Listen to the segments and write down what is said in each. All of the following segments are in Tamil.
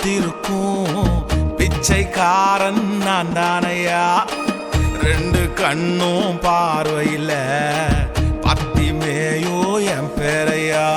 காத்திருக்கும் பிச்சைக்காரன் நான் தானையா. ரெண்டு கண்ணும் பார்வையில பத்தி மேயோ என் பேரையா.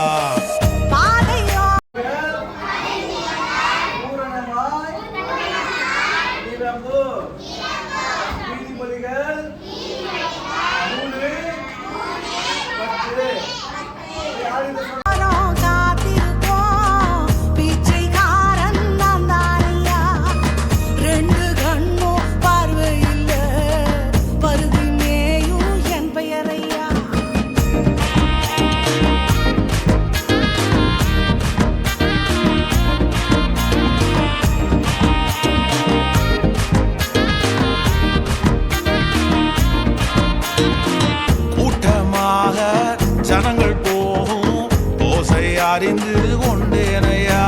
ஜனங்கள் போகும் ஓசை அறிந்து கொண்டேனையா.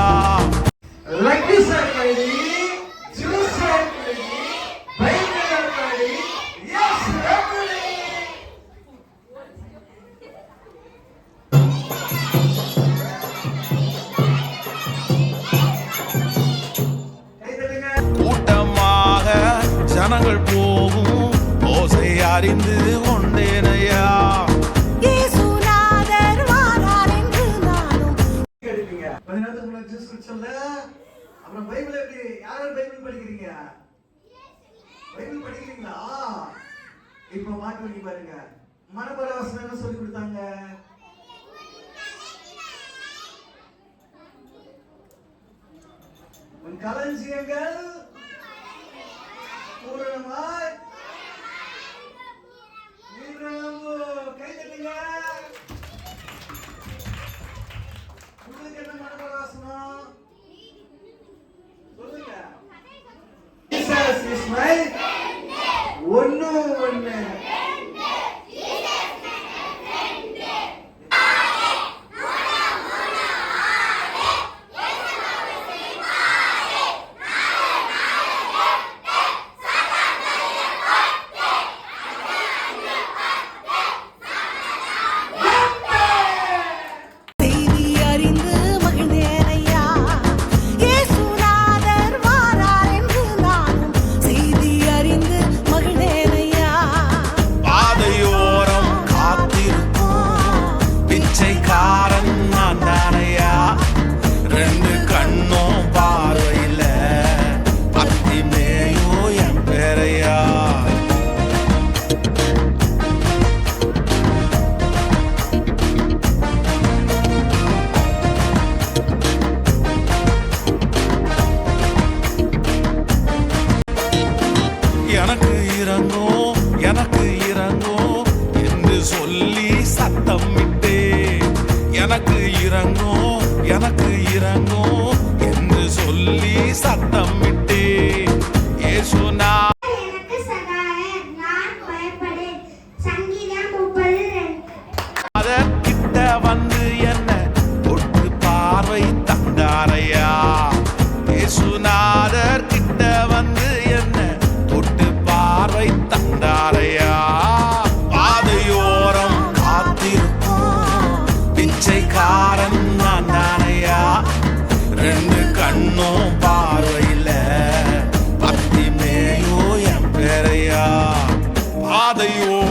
கூட்டமாக ஜனங்கள் போகும் ஓசை அறிந்து கொண்டேனையா. அப்புறம் பைபிள் எப்படி யாரும் பைபிள் படிக்கிறீங்க? பைபிள் படிக்கிறீங்களா? இப்ப மாற்றி பாருங்க. மனப்பாட வசனம் என்ன சொல்லி கொடுத்தாங்க? உன் களஞ்சியங்கள் பூரணமாய் கை தட்டுங்க. உங்களுக்கு என்ன மனப்பாட வசனம் சொல்லுங்க? Jesus is my ஒன்னு. எனக்கு இறங்கும் என்று சொல்லி சத்தம் விட்டே. எனக்கு இறங்கும் என்று சொல்லி சத்தம் விட்டே. இயேசுனா கிட்ட வந்து என்ன தொட்டு பார்வை தந்தாரையா. இயேசுநாதர் கிட்ட வந்து என்ன தொட்டு பார்வை தந்தாரையா. பாதையோரம் காத்திருக்கும் பிச்சைக்காரன் நான் தானையா. ரெண்டு கண்ணும் பார்வையில பத்தி மேயோ என் பேரையா. பாதையோ